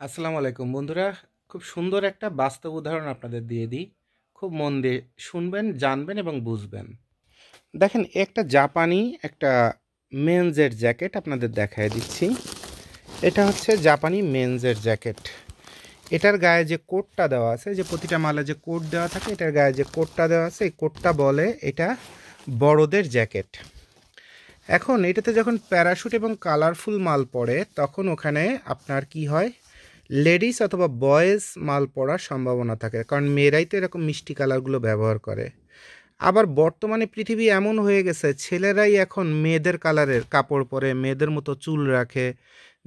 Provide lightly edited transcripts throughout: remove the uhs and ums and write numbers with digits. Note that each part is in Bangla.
আসসালামু আলাইকুম বন্ধুরা। খুব সুন্দর একটা বাস্তব উদাহরণ আপনাদের দিয়ে দিই। খুব মন দিয়ে শুনবেন, জানবেন এবং বুঝবেন। দেখেন, একটা জাপানি একটা মেন্সের জ্যাকেট আপনাদের দেখায় দিচ্ছি। এটা হচ্ছে জাপানি মেন্সের জ্যাকেট। এটার গায়ে যে কোটটা দেওয়া আছে, যে প্রতিটা মালে যে কোট দেওয়া থাকে, এটার গায়ে যে কোটটা দেওয়া আছে, এই কোটটা বলে এটা বড়দের জ্যাকেট। এখন এটাতে যখন প্যারাশুট এবং কালারফুল মাল পড়ে, তখন ওখানে আপনার কি হয়, লেডিস অথবা বয়েজ মাল পড়ার সম্ভাবনা থাকে, কারণ মেয়েরাই তো এরকম মিষ্টি কালারগুলো ব্যবহার করে। আবার বর্তমানে পৃথিবী এমন হয়ে গেছে, ছেলেরাই এখন মেয়েদের কালারের কাপড় পরে, মেয়েদের মতো চুল রাখে,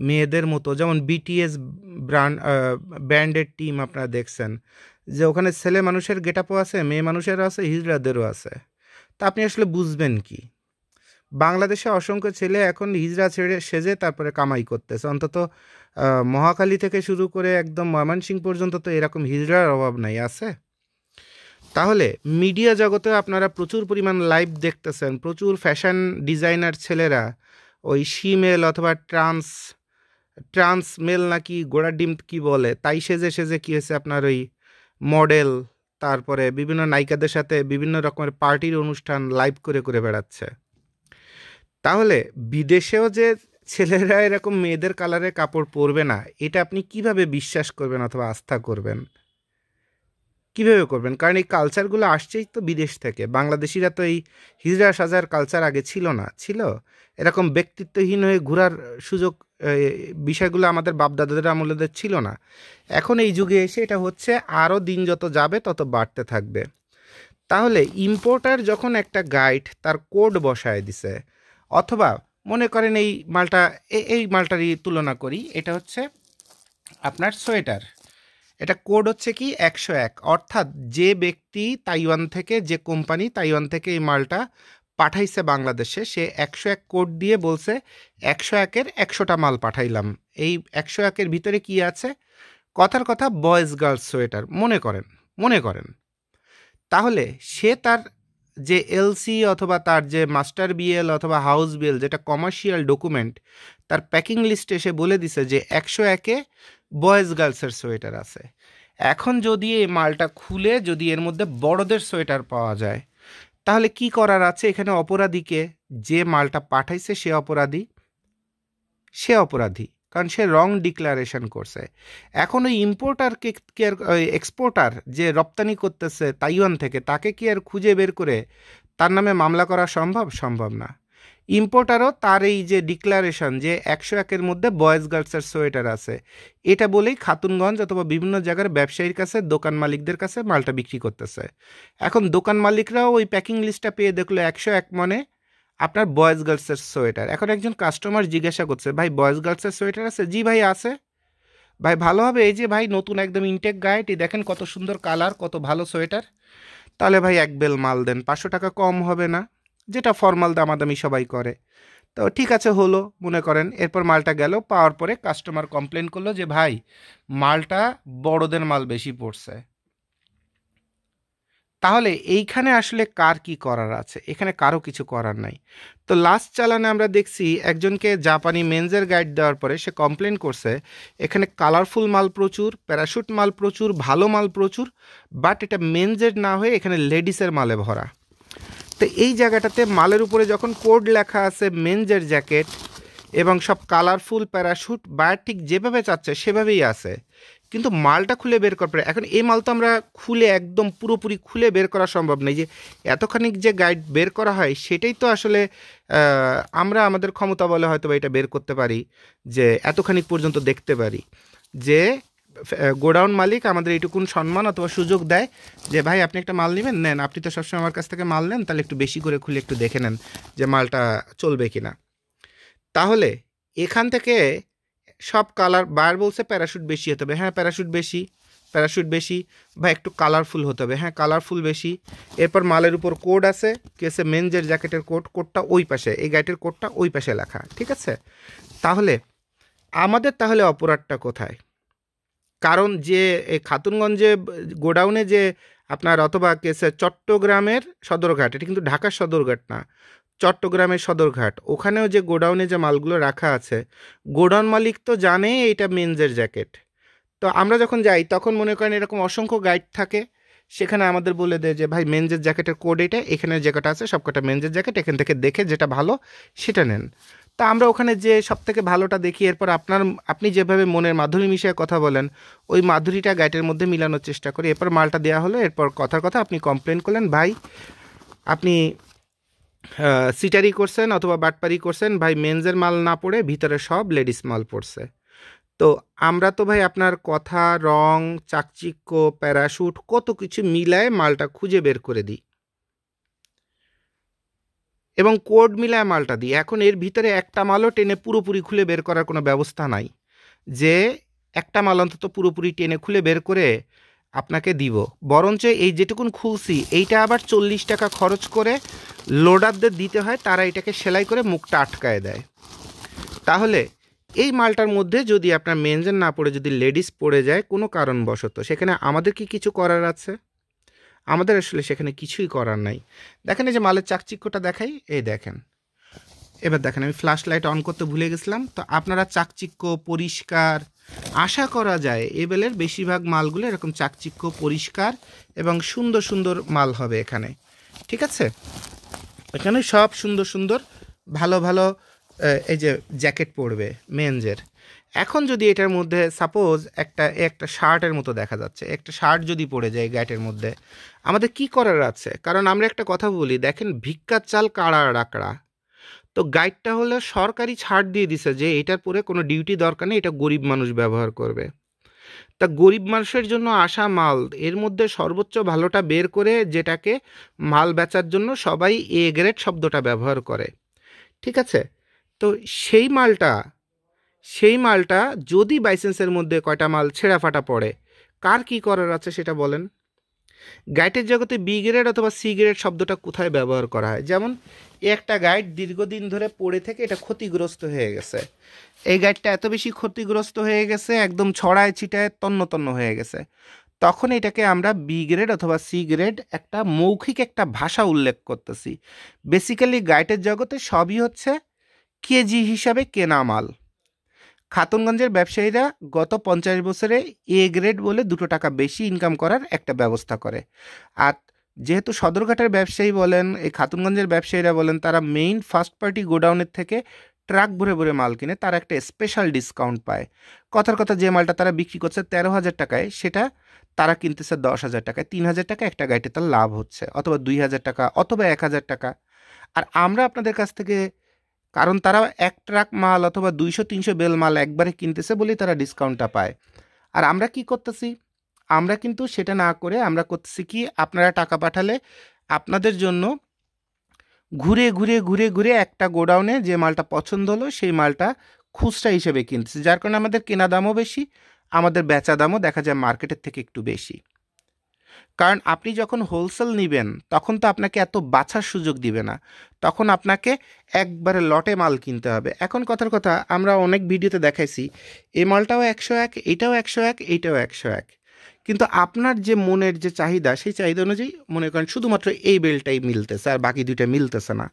মেয়েদের মতো, যেমন বিটিএস ব্যান্ডের টিম আপনারা দেখছেন, যে ওখানে ছেলে মানুষের গেটআপও আছে, মেয়ে মানুষেরও আছে, হিজড়াদেরও আছে। তা আপনি আসলে বুঝবেন কি? বাংলাদেশে অসংখ্য ছেলে এখন হিজড়া ছেড়ে সেজে তারপরে কামাই করতেছে। অন্তত মহাখালী থেকে শুরু করে একদম ময়মনসিংহ পর্যন্ত তো এরকম হিজড়ার অভাব নাই, আছে। তাহলে মিডিয়া জগতে আপনারা প্রচুর পরিমাণ লাইভ দেখতেছেন, প্রচুর ফ্যাশন ডিজাইনার ছেলেরা ওই শিমেল অথবা ট্রান্স ট্রান্স মেল নাকি গোড়া ডিম কি বলে, তাই সেজে সেজে কী হয়েছে আপনার ওই মডেল, তারপরে বিভিন্ন নায়িকাদের সাথে বিভিন্ন রকমের পার্টির অনুষ্ঠান লাইভ করে করে বেড়াচ্ছে। তাহলে বিদেশেও যে ছেলেরা এরকম মেয়েদের কালারের কাপড় পরবে না, এটা আপনি কিভাবে বিশ্বাস করবেন অথবা আস্থা করবেন? কিভাবে করবেন? কারণ এই কালচারগুলো আসছেই তো বিদেশ থেকে। বাংলাদেশিরা তো এই হিজড়া সাজার কালচার আগে ছিল না। ছিল এরকম ব্যক্তিত্বহীন হয়ে ঘোরার সুযোগ, বিষয়গুলো আমাদের বাপদাদাদের আমলেদের ছিল না। এখন এই যুগে এসে এটা হচ্ছে, আরও দিন যত যাবে তত বাড়তে থাকবে। তাহলে ইম্পোর্টার যখন একটা গাইড তার কোড বসায় দিছে, অথবা মনে করেন এই মালটা, এই মালটারই তুলনা করি, এটা হচ্ছে আপনার সোয়েটার। এটা কোড হচ্ছে কি 101, অর্থাৎ যে ব্যক্তি তাইওয়ান থেকে, যে কোম্পানি তাইওয়ান থেকে এই মালটা পাঠাইছে বাংলাদেশে, সে 101 কোড দিয়ে বলছে 101-এর 100টা মাল পাঠাইলাম। এই 101-এর ভিতরে কি আছে? কথার কথা বয়েজ গার্লস সোয়েটার মনে করেন। তাহলে সে তার যে এলসি অথবা তার যে মাস্টার বিএল অথবা হাউস বিএল, যেটা কমার্শিয়াল ডকুমেন্ট, তার প্যাকিং লিস্টে সে বলে দিছে যে 101-এ বয়েজ গার্লসের সোয়েটার আছে। এখন যদি এই মালটা খুলে যদি এর মধ্যে বড়দের সোয়েটার পাওয়া যায়, তাহলে কি করার আছে এখানে? অপরাধীকে, যে মালটা পাঠাইছে সে অপরাধী, কারণ সে রং ডিক্লারেশন করছে। এখন ওই ইম্পোর্টারকে কি আর, ওই এক্সপোর্টার যে রপ্তানি করতেছে তাইওয়ান থেকে, তাকে কি আর খুঁজে বের করে তার নামে মামলা করা সম্ভব না। ইম্পোর্টারও তার এই যে ডিক্লারেশন যে 101-এর মধ্যে বয়েজ গার্লসের সোয়েটার আছে, এটা বলেই খাতুনগঞ্জ অথবা বিভিন্ন জায়গার ব্যবসায়ীর কাছে, দোকান মালিকদের কাছে মালটা বিক্রি করতেছে। এখন দোকান মালিকরাও ওই প্যাকিং লিস্টটা পেয়ে দেখলো 101 মানে আপনার বয়েজ গার্লসের সোয়েটার। এখন একজন কাস্টমার জিজ্ঞাসা করছে, ভাই বয়েজ গার্লসের সোয়েটার আছে? জি ভাই আছে। ভাই ভালো হবে, এই যে ভাই নতুন একদম ইনটেক গাইড, দেখেন কত সুন্দর কালার, কত ভালো সোয়েটার। তাহলে ভাই এক বেল মাল দেন, 500 টাকা কম হবে না? যেটা ফর্মাল দামাদামি সবাই করে। তো ঠিক আছে, হলো মনে করেন। এরপর মালটা গেল, পাওয়ার পরে কাস্টমার কমপ্লেন করলো যে ভাই মালটা বড়দের মাল বেশি পড়ছে। তাহলে এইখানে আসলে কার কি করার আছে? এখানে কারো কিছু করার নাই। তো লাস্ট চালানে আমরা দেখছি একজনকে জাপানি মেন্সের গাইড দেওয়ার পরে সে কমপ্লেন করছে, এখানে কালারফুল মাল প্রচুর, প্যারাশুট মাল প্রচুর, ভালো মাল প্রচুর, বাট এটা মেন্সের না হয়ে এখানে লেডিসের মালে ভরা। তো এই জায়গাটাতে মালের উপরে যখন কোড লেখা আছে মেন্সের জ্যাকেট, এবং সব কালারফুল প্যারাশুট বা ঠিক যেভাবে চাচ্ছে সেভাবেই আছে, কিন্তু মালটা খুলে বের করার পরে, এখন এই মাল তো আমরা খুলে একদম পুরোপুরি খুলে বের করা সম্ভব নেই। যে এতখানি যে গাইড বের করা হয় সেটাই তো আসলে আমরা আমাদের ক্ষমতা বলে হয়তো বা এটা বের করতে পারি, যে এতখানি পর্যন্ত দেখতে পারি, যে গোডাউন মালিক আমাদের এইটুকুন সম্মান অথবা সুযোগ দেয় যে ভাই আপনি একটা মাল নেবেন, নেন, আপনি তো সবসময় আমার কাছ থেকে মাল নেন, তাহলে একটু বেশি করে খুলে একটু দেখে নেন যে মালটা চলবে কিনা। তাহলে এখান থেকে সব কালার, বায়ার বলছে প্যারাশুট বেশি হতে হবে, হ্যাঁ প্যারাশুট বেশি, বা একটু কালারফুল হতে হবে, হ্যাঁ কালারফুল বেশি। এরপর মালের উপর কোড আছে, কেসে মেনজের জ্যাকেটের কোডটা ওই পাশে, এই গাইটের কোডটা ওই পাশে লেখা, ঠিক আছে। তাহলে তাহলে অপরাধটা কোথায়? কারণ যে এই খাতুনগঞ্জে গোডাউনে যে আপনার, অথবা কেসে চট্টগ্রামের সদরঘাট, এটা কিন্তু ঢাকার সদরঘাট না, চট্টগ্রামের সদরঘাট, ওখানেও যে গোডাউনে যে মালগুলো রাখা আছে, গোডাউন মালিক তো জানে এটা মেন্সের জ্যাকেট, তো আমরা যখন যাই তখন মনে করেন এরকম অসংখ্য গাইড থাকে, সেখানে আমাদের বলে দেয় যে ভাই মেনজের জ্যাকেটের কোড এটা, এখানে জ্যাকেট আছে সবকটা মেনজের জ্যাকেট, এখান থেকে দেখে যেটা ভালো সেটা নেন। তা আমরা ওখানে যে সব থেকে ভালোটা দেখি, এরপর আপনি যেভাবে মনের মাধুরী মিশিয়ে কথা বলেন ওই মাধুরীটা গাইটের মধ্যে মিলানোর চেষ্টা করি। এরপর মালটা দেওয়া হলো, এরপর কথার কথা আপনি কমপ্লেন করলেন ভাই আপনি সিটারি করছেন অথবা বাটপারি করছেন, ভাই মেনজের মাল না পড়ে ভিতরে সব লেডিস মাল পড়ছে। তো আমরা তো ভাই আপনার কথা, রং, চাকচিক্য, প্যারাশুট কত কিছু মিলায় মালটা খুঁজে বের করে দিই এবং কোড মিলায় মালটা দিই। এখন এর ভিতরে একটা মালও টেনে পুরোপুরি খুলে বের করার কোনো ব্যবস্থা নাই যে একটা মাল অন্তত পুরোপুরি টেনে খুলে বের করে আপনাকে দিব। বরঞ্চ এই যেটুকুন খুলছি এইটা আবার 40 টাকা খরচ করে লোডারদের দিতে হয়, তারা এটাকে সেলাই করে মুখটা আটকায় দেয়। তাহলে এই মালটার মধ্যে যদি আপনার মেনজের না পড়ে যদি লেডিস পড়ে যায় কোনো কারণবশত, সেখানে আমাদের কি কিছু করার আছে? আমাদের আসলে সেখানে কিছুই করার নাই। দেখেন এই যে মালের চাকচিক্যটা দেখাই, এই দেখেন, এবার দেখেন আমি ফ্ল্যাশ লাইট অন করতে ভুলে গেছিলাম। তো আপনারা চাকচিক্য, পরিষ্কার, আশা করা যায় এবেলের বেশিরভাগ মালগুলো এরকম চাকচিক্য, পরিষ্কার এবং সুন্দর সুন্দর মাল হবে এখানে, ঠিক আছে? এখানে সব সুন্দর সুন্দর ভালো ভালো এই যে জ্যাকেট পরবে মেনজের। এখন যদি এটার মধ্যে সাপোজ একটা শার্টের মতো দেখা যাচ্ছে, একটা শার্ট যদি পরে যায় গাইটের মধ্যে, আমাদের কি করার আছে? কারণ আমরা একটা কথা বলি, দেখেন ভিক্ষার চাল কাড়া রাকড়া। তো গাইডটা হলো সরকারি ছাড় দিয়ে দিছে যে এটার পরে কোনো ডিউটি দরকার নেই, এটা গরিব মানুষ ব্যবহার করবে। তা গরিব মানুষের জন্য আসা মাল, এর মধ্যে সর্বোচ্চ ভালোটা বের করে যেটাকে মাল বেচার জন্য সবাই এ গ্রেড শব্দটা ব্যবহার করে, ঠিক আছে? তো সেই মালটা যদি বাইসেন্সের মধ্যে কয়টা মাল ছেঁড়া ফাটা পড়ে, কার কি করার আছে সেটা বলেন? গাইডের জগতে বি গ্রেড অথবা সি গ্রেড শব্দটা কোথায় ব্যবহার করা হয়? যেমন একটা গাইড দীর্ঘদিন ধরে পড়ে থেকে এটা ক্ষতিগ্রস্ত হয়ে গেছে, এই গাইডটা এত বেশি ক্ষতিগ্রস্ত হয়ে গেছে একদম ছড়ায় ছিটায় তন্ন তন্ন হয়ে গেছে, তখন এটাকে আমরা বি গ্রেড অথবা সি গ্রেড একটা মৌখিক একটা ভাষা উল্লেখ করতেছি। বেসিক্যালি গাইডের জগতে সবই হচ্ছে কেজি হিসাবে কেনা মাল। খাতুনগঞ্জের ব্যবসায়ীরা গত 50 বছরে এ গ্রেড বলে 2 টাকা বেশি ইনকাম করার একটা ব্যবস্থা করে। আর যেহেতু সদরঘাটের ব্যবসায়ী বলেন, এই খাতুনগঞ্জের ব্যবসায়ীরা বলেন, তারা মেইন ফার্স্ট পার্টি গোডাউনের থেকে ট্রাক ভরে ভরে মাল কিনে, তারা একটা স্পেশাল ডিসকাউন্ট পায়। কথার কথা, যে মালটা তারা বিক্রি করছে 13,000 টাকায়, সেটা তারা কিনতেছে 10,000 টাকায়। 3,000 টাকা একটা গাড়িতে তার লাভ হচ্ছে, অথবা 2,000 টাকা, অথবা 1,000 টাকা। আর আমরা আপনাদের কাছ থেকে, কারণ তারা এক ট্রাক মাল অথবা 200-300 বেল মাল একবারে কিনতেছে বলেই তারা ডিসকাউন্টটা পায়। আর আমরা কি করতেছি? আমরা কিন্তু সেটা না করে আমরা করতেছি কি, আপনারা টাকা পাঠালে আপনাদের জন্য ঘুরে ঘুরে ঘুরে ঘুরে একটা গোডাউনে যে মালটা পছন্দ হলো সেই মালটা খুচরা হিসেবে কিনতেছি, যার কারণে আমাদের কেনা দামও বেশি, আমাদের বেচা দামও দেখা যায় মার্কেটের থেকে একটু বেশি। কারণ আপনি যখন হোলসেল নেবেন তখন তো আপনাকে এত বাছার সুযোগ দিবে না, তখন আপনাকে একবারে লটে মাল কিনতে হবে। এখন কথার কথা, আমরা অনেক ভিডিওতে দেখাইছি এই মালটাও 101, এইটাও 101, এইটাও 101, কিন্তু আপনার যে মনের যে চাহিদা, সেই চাহিদা অনুযায়ী মনে করেন শুধুমাত্র এই বেলটাই মিলতেছে আর বাকি দুইটা মিলতেছে না,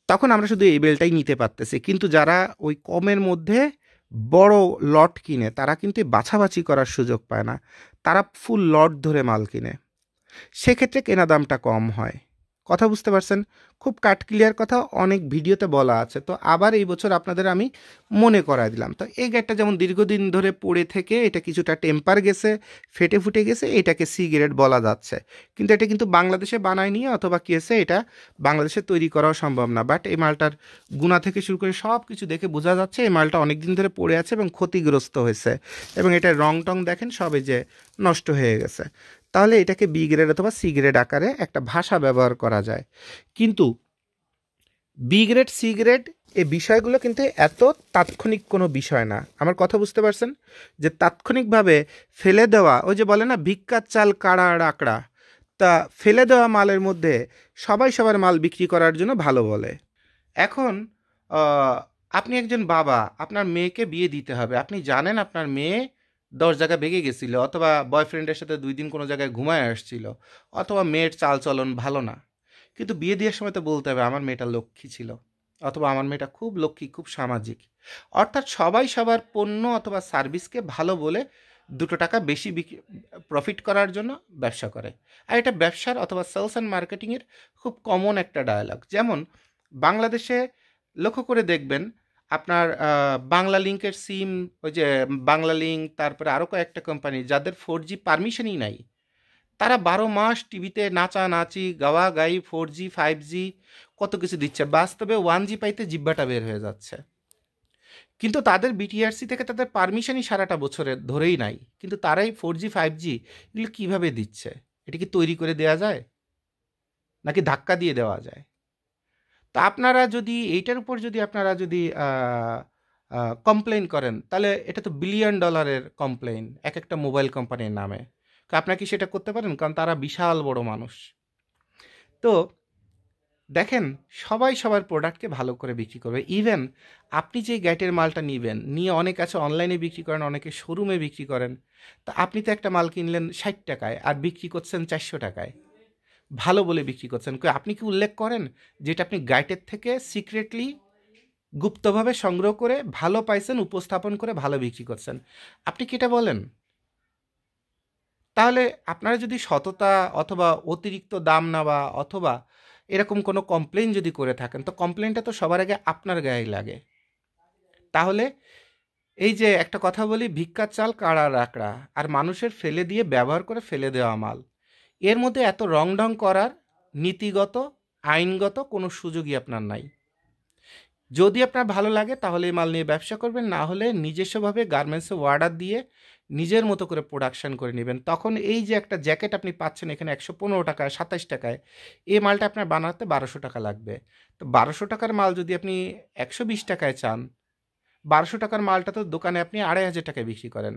তখন আমরা শুধু এই বেলটাই নিতে পারতেছি। কিন্তু যারা ওই কমের মধ্যে বড় লট কিনে, তারা কিন্তু বাছাবাছি করার সুযোগ পায় না, তারা ফুল লট ধরে মাল কিনে, সেক্ষেত্রে কেনা দামটা কম হয়। কথা বুঝতে পারছেন? খুব কাট ক্লিয়ার কথা, অনেক ভিডিওতে বলা আছে। তো আবার এই বছর আপনাদের আমি মনে করায় দিলাম। তো এই গাড়িটা যেমন দীর্ঘদিন ধরে পড়ে থেকে এটা কিছুটা টেম্পার গেছে, ফেটে ফুটে গেছে, এটাকে সি গ্রেড বলা যাচ্ছে। কিন্তু এটা কিন্তু বাংলাদেশে বানায়নি, অথবা কি আছে, এটা বাংলাদেশে তৈরি করাও সম্ভব না। বাট এই মালটার গুণা থেকে শুরু করে সব কিছু দেখে বোঝা যাচ্ছে এই মালটা অনেক দিন ধরে পড়ে আছে এবং ক্ষতিগ্রস্ত হয়েছে, এবং এটার রং টং দেখেন সবে যে নষ্ট হয়ে গেছে। তাহলে এটাকে বি গ্রেড অথবা সি গ্রেড আকারে একটা ভাষা ব্যবহার করা যায়। কিন্তু বি গ্রেড, সি গ্রেড, এই বিষয়গুলো কিন্তু এত তাৎক্ষণিক কোনো বিষয় না। আমার কথা বুঝতে পারছেন? যে তাৎক্ষণিকভাবে ফেলে দেওয়া, ওই যে বলে না ভিক্ষার চাল কাড়া রাকড়া, তা ফেলে দেওয়া মালের মধ্যে সবাই সবার মাল বিক্রি করার জন্য ভালো বলে। এখন আপনি একজন বাবা, আপনার মেয়েকে বিয়ে দিতে হবে, আপনি জানেন আপনার মেয়ে 10 জায়গায় ভেগে গেছিলো, অথবা বয়ফ্রেন্ডের সাথে 2 দিন কোনো জায়গায় ঘুমায় আসছিল, অথবা মেয়ের চাল চলন ভালো না, কিন্তু বিয়ে দেওয়ার সময় তো বলতে হবে আমার মেয়েটা লক্ষ্মী ছিল, অথবা আমার মেয়েটা খুব লক্ষ্মী, খুব সামাজিক। অর্থাৎ সবাই সবার পণ্য অথবা সার্ভিসকে ভালো বলে 2 টাকা বেশি প্রফিট করার জন্য ব্যবসা করে। আর এটা ব্যবসার অথবা সেলস অ্যান্ড মার্কেটিংয়ের খুব কমন একটা ডায়ালগ। যেমন বাংলাদেশে লক্ষ্য করে দেখবেন আপনার বাংলা লিঙ্কের সিম, ওই যে বাংলা লিঙ্ক, তারপরে আরও কয়েকটা কোম্পানি যাদের 4G পারমিশনই নাই, তারা 12 মাস টিভিতে নাচানাচি, গাওয়াগাই, 4G 5G কত কিছু দিচ্ছে, বাস্তবে 1G পাইতে জিব্বাটা বের হয়ে যাচ্ছে। কিন্তু তাদের বিটিআরসি থেকে তাদের পারমিশনই সারাটা বছরের ধরেই নাই, কিন্তু তারাই 4G 5G এগুলো কীভাবে দিচ্ছে? এটা কি তৈরি করে দেওয়া যায় নাকি ধাক্কা দিয়ে দেওয়া যায়? তা আপনারা যদি এইটার উপর যদি আপনারা যদি কমপ্লেন করেন, তাহলে এটা তো $1 বিলিয়ন কমপ্লেন এক একটা মোবাইল কোম্পানির নামে। আপনারা কি সেটা করতে পারেন? কারণ তারা বিশাল বড় মানুষ। তো দেখেন, সবাই সবার প্রোডাক্টকে ভালো করে বিক্রি করবে। ইভেন আপনি যে গ্যাটের মালটা নিবেন, নিয়ে অনেক আছে অনলাইনে বিক্রি করেন, অনেকে শোরুমে বিক্রি করেন। তা আপনি তো একটা মাল কিনলেন 60 টাকায় আর বিক্রি করছেন 400 টাকায়, ভালো বলে বিক্রি করছেন। আপনি কি উল্লেখ করেন যেটা আপনি গাইটের থেকে সিক্রেটলি গুপ্তভাবে সংগ্রহ করে ভালো পাইছেন, উপস্থাপন করে ভালো বিক্রি করছেন? আপনি কি এটা বলেন? তাহলে আপনারা যদি সততা অথবা অতিরিক্ত দাম নেওয়া অথবা এরকম কোনো কমপ্লেন যদি করে থাকেন, তো কমপ্লেনটা তো সবার আগে আপনার গায়ে লাগে। তাহলে এই যে একটা কথা বলি, ভিক্ষার চাল কাড়া রাখড়া, আর মানুষের ফেলে দিয়ে ব্যবহার করে ফেলে দেওয়া মাল, এর মধ্যে এত রংঢং করার নীতিগত আইনগত কোনো সুযোগই আপনার নাই। যদি আপনার ভালো লাগে তাহলে এই মাল নিয়ে ব্যবসা করবেন, না হলে নিজস্বভাবে গার্মেন্টসে অর্ডার দিয়ে নিজের মতো করে প্রোডাকশান করে নেবেন। তখন এই যে একটা জ্যাকেট আপনি পাচ্ছেন এখানে 115 টাকায়, 27 টাকায়, এই মালটা আপনার বানাতে 1200 টাকা লাগবে। তো 1200 টাকার মাল যদি আপনি 120 টাকায় চান, 1200 টাকার মালটা তো দোকানে আপনি 2500 টাকায় বিক্রি করেন।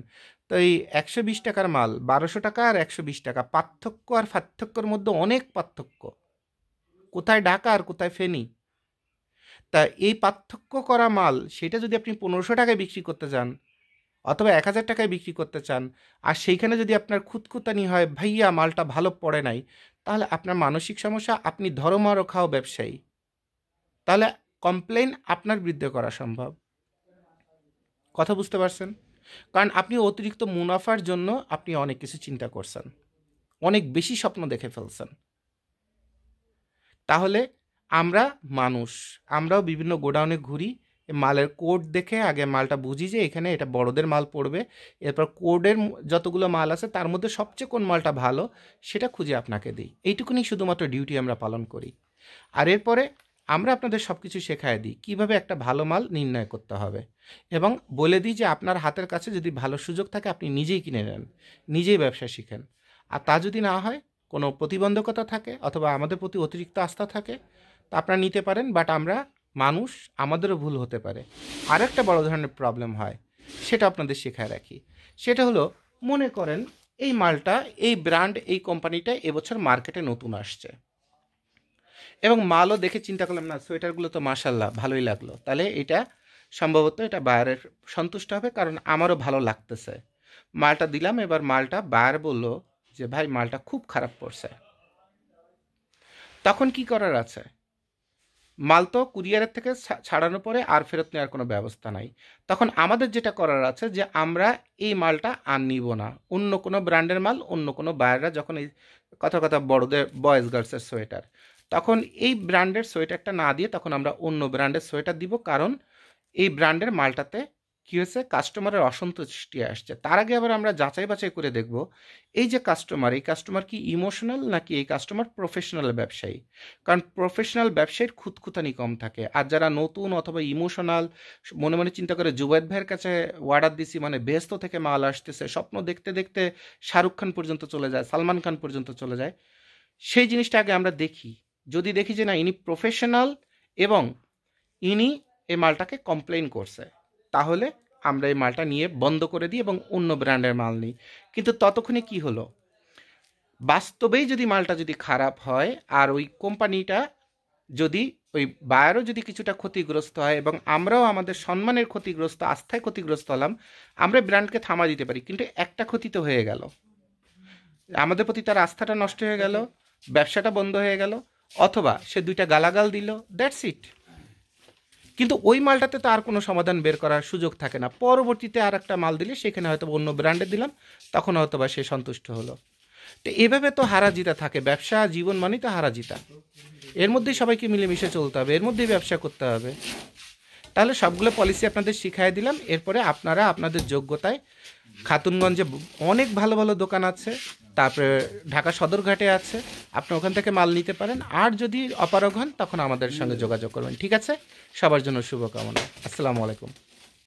তো এই 120 টাকার মাল 1200 টাকা আর 120 টাকা, পার্থক্য আর পার্থক্যর মধ্যে অনেক পার্থক্য। কোথায় ঢাকা আর কোথায় ফেনী? তা এই পার্থক্য করা মাল সেটা যদি আপনি 1500 টাকায় বিক্রি করতে চান অথবা 1000 টাকায় বিক্রি করতে চান, আর সেইখানে যদি আপনার খুঁতখুঁতানি হয় ভাইয়া মালটা ভালো পড়ে নাই, তাহলে আপনার মানসিক সমস্যা, আপনি ধর্মরও খাও ব্যবসায়ী, তাহলে কমপ্লেন আপনার বিরুদ্ধে করা সম্ভব। কথা বুঝতে পারছেন? কারণ আপনি অতিরিক্ত মুনাফার জন্য আপনি অনেক কিছু চিন্তা করছেন, অনেক বেশি স্বপ্ন দেখে ফেলছেন। তাহলে আমরা মানুষ, আমরাও বিভিন্ন গোডাউনে ঘুরি, মালের কোড দেখে আগে মালটা বুঝি যে এখানে এটা বড়দের মাল পড়বে, এরপর কোডের যতগুলো মাল আছে তার মধ্যে সবচেয়ে কোন মালটা ভালো সেটা খুঁজে আপনাকে দিই। এইটুকুনি শুধুমাত্র ডিউটি আমরা পালন করি। আর এরপরে আমরা আপনাদের সব কিছু শেখায় দিই কীভাবে একটা ভালো মাল নির্ণয় করতে হবে, এবং বলে দিই যে আপনার হাতের কাছে যদি ভালো সুযোগ থাকে আপনি নিজেই কিনে নেন, নিজেই ব্যবসা শিখেন। আর তা যদি না হয়, কোনো প্রতিবন্ধকতা থাকে অথবা আমাদের প্রতি অতিরিক্ত আস্থা থাকে, তা আপনারা নিতে পারেন। বাট আমরা মানুষ, আমাদেরও ভুল হতে পারে। আর একটা বড় ধরনের প্রবলেম হয়, সেটা আপনাদের শেখায় রাখি। সেটা হলো, মনে করেন এই মালটা, এই ব্র্যান্ড, এই কোম্পানিটা এবছর মার্কেটে নতুন আসছে, এবং মালও দেখে চিন্তা করলাম না সোয়েটারগুলো তো মাশাল্লাহ ভালোই লাগলো, তাহলে এটা সম্ভবত এটা বায়ারের সন্তুষ্ট হবে, কারণ আমারও ভালো লাগতেছে। মালটা দিলাম, এবার মালটা বায়ার বলল যে ভাই মালটা খুব খারাপ পড়ছে। তখন কি করার আছে? মাল তো কুরিয়ারের থেকে ছাড়ানোর পরে আর ফেরত নেওয়ার কোনো ব্যবস্থা নাই। তখন আমাদের যেটা করার আছে যে আমরা এই মালটা আর নিব না, অন্য কোনো ব্র্যান্ডের মাল, অন্য কোনো বায়াররা যখন এই কথা বড়দের বয়েজ গার্লসের সোয়েটার, তখন এই ব্র্যান্ডের সোয়েটারটা না দিয়ে তখন আমরা অন্য ব্র্যান্ডের সোয়েটার দিব, কারণ এই ব্র্যান্ডের মালটাতে কী হয়েছে, কাস্টমারের অসন্তুষ্টি আসছে। তার আগে আবার আমরা যাচাই বাছাই করে দেখব এই যে কাস্টমার, এই কাস্টমার কি ইমোশনাল নাকি এই কাস্টমার প্রফেশনাল ব্যবসায়ী। কারণ প্রফেশনাল ব্যবসায়ীর খুঁতখুতানি কম থাকে, আর যারা নতুন অথবা ইমোশনাল মনে মনে চিন্তা করে জুবাইদ ভাইয়ের কাছে অর্ডার দিছি মানে বেহেস্ত থেকে মাল আসতেছে, স্বপ্ন দেখতে দেখতে শাহরুখ খান পর্যন্ত চলে যায়, সালমান খান পর্যন্ত চলে যায়, সেই জিনিসটা আগে আমরা দেখি। যদি দেখি যে না ইনি প্রফেশনাল এবং ইনি এই মালটাকে কমপ্লেন করছে, তাহলে আমরা এই মালটা নিয়ে বন্ধ করে দিই এবং অন্য ব্র্যান্ডের মাল নিই। কিন্তু ততক্ষণে কি হলো, বাস্তবেই যদি মালটা যদি খারাপ হয় আর ওই কোম্পানিটা যদি, ওই বায়ারও যদি কিছুটা ক্ষতিগ্রস্ত হয় এবং আমরাও আমাদের সম্মানের ক্ষতিগ্রস্ত, আস্থায় ক্ষতিগ্রস্ত হলাম, আমরা ব্র্যান্ডকে থামা দিতে পারি, কিন্তু একটা ক্ষতি তো হয়ে গেল, আমাদের প্রতি তার আস্থাটা নষ্ট হয়ে গেল, ব্যবসাটা বন্ধ হয়ে গেল, অথবা সে 2টা গালাগাল দিল, দ্যাটস ইট। কিন্তু ওই মালটাতে তো আর কোনো সমাধান বের করার সুযোগ থাকে না। পরবর্তীতে আর একটা মাল দিলে সেখানে হয়তো অন্য ব্র্যান্ডে দিলাম, তখন হয়তো বা সে সন্তুষ্ট হলো। তো এভাবে তো হারা জিতা থাকে, ব্যবসা জীবন মানেই তো হারা জিতা। এর মধ্যেই সবাইকে মিলেমিশে চলতে হবে, এর মধ্যেই ব্যবসা করতে হবে। তাহলে সবগুলো পলিসি আপনাদের শিখাই দিলাম। এরপরে আপনারা আপনাদের যোগ্যতায়, খাতুনগঞ্জে অনেক ভালো ভালো দোকান আছে, তারপরে ঢাকা সদরঘাটে আছে, আপনি ওখান থেকে মাল নিতে পারেন। আর যদি অপারগ হন তখন আমাদের সঙ্গে যোগাযোগ করবেন, ঠিক আছে? সবার জন্য শুভকামনা। আসসালামু আলাইকুম।